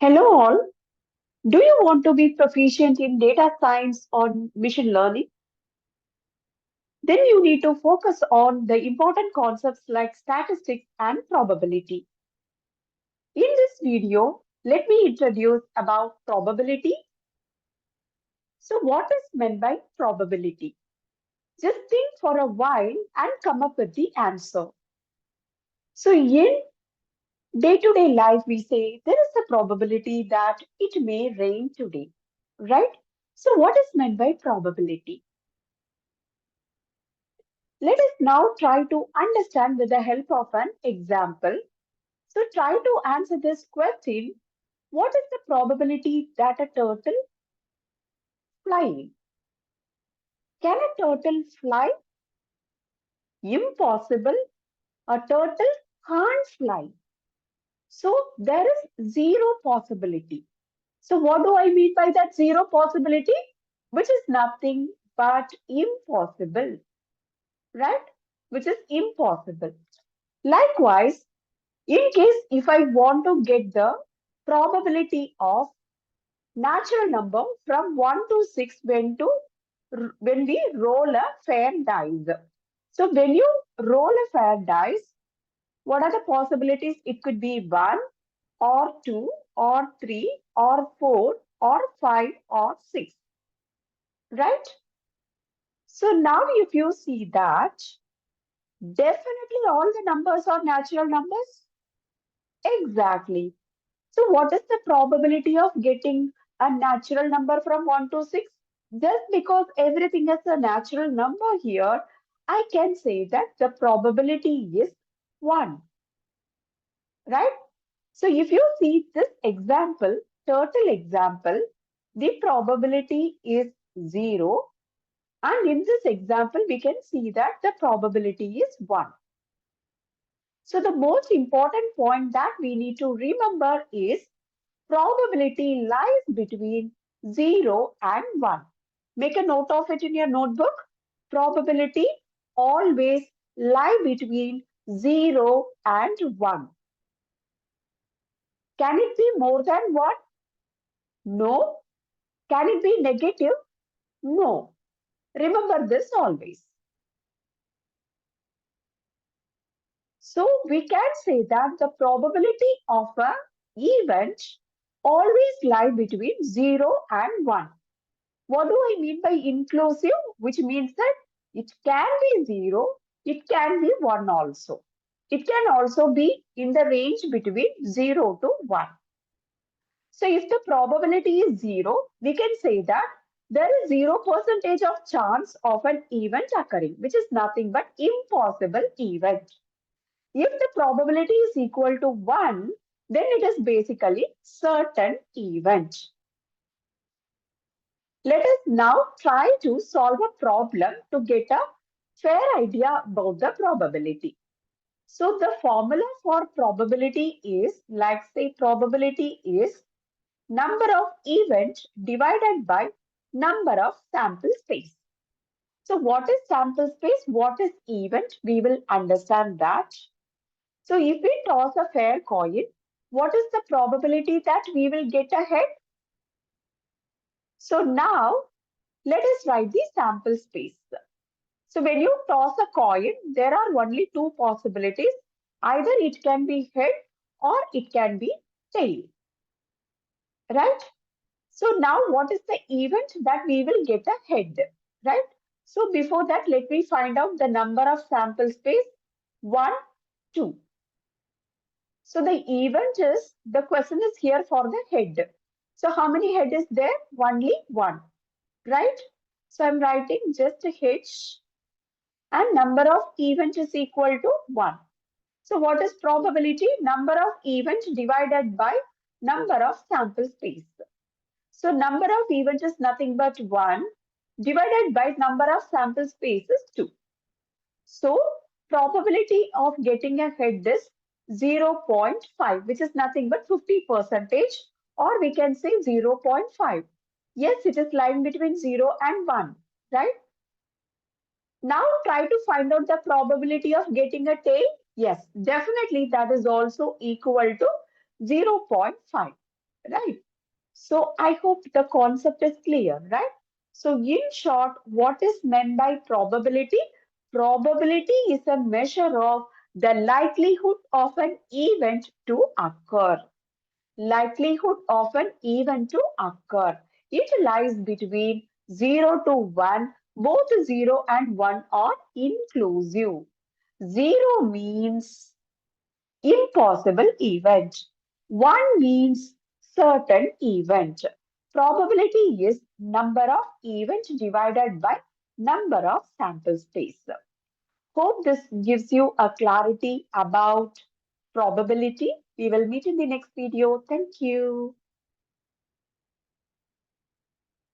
Hello all. Do you want to be proficient in data science or machine learning? Then you need to focus on the important concepts like statistics and probability. In this video, let me introduce about probability. So what is meant by probability? Just think for a while and come up with the answer. So in day-to-day life, we say there is a probability that it may rain today, right? So what is meant by probability? Let us now try to understand with the help of an example. So try to answer this question. What is the probability that a turtle flying? Can a turtle fly? Impossible. A turtle can't fly. So there is zero possibility. So what do I mean by that zero possibility? Which is nothing but impossible, right? Which is impossible. Likewise, in case if I want to get the probability of natural number from 1 to 6 when we roll a fair dice. So when you roll a fair dice, what are the possibilities? It could be 1 or 2 or 3 or 4 or 5 or 6, right? So now if you see that, definitely all the numbers are natural numbers. Exactly. So what is the probability of getting a natural number from 1 to 6? Just because everything is a natural number here, I can say that the probability is 1, right? So if you see this example, turtle example, the probability is 0. And in this example, we can see that the probability is 1. So the most important point that we need to remember is probability lies between 0 and 1. Make a note of it in your notebook. Probability always lie between 0 and 1. Can it be more than 1? No. Can it be negative? No. Remember this always. So we can say that the probability of an event always lie between 0 and 1. What do I mean by inclusive? Which means that it can be 0, it can be 1 also. It can also be in the range between 0 to 1. So if the probability is 0, we can say that there is 0% of chance of an event occurring, which is nothing but impossible event. If the probability is equal to 1, then it is basically certain event. Let us now try to solve a problem to get a fair idea about the probability. So the formula for probability is, like say probability is number of events divided by number of sample space. So what is sample space? What is event? We will understand that. So if we toss a fair coin, what is the probability that we will get a head? So now let us write the sample space. So when you toss a coin, there are only two possibilities. Either it can be head or it can be tail, right? So now what is the event that we will get a head, right? So before that, let me find out the number of sample space, 1, 2. So the event is, the question is here for the head. So how many head is there? Only 1, right? So I'm writing just a H and number of event is equal to 1. So what is probability? Number of events divided by number of sample space. So number of events is nothing but 1 divided by number of sample space is 2. So probability of getting a head is 0.5, which is nothing but 50%, or we can say 0.5. Yes, it is lying between 0 and 1, right? Now try to find out the probability of getting a tail. Yes, definitely that is also equal to 0.5. right? So I hope the concept is clear, right? So in short, what is meant by probability? Probability is a measure of the likelihood of an event to occur. Likelihood of an event to occur. It lies between 0 to 1. Both 0 and 1 are inclusive. 0 means impossible event. 1 means certain event. Probability is number of events divided by number of sample space. Hope this gives you a clarity about probability. We will meet in the next video. Thank you.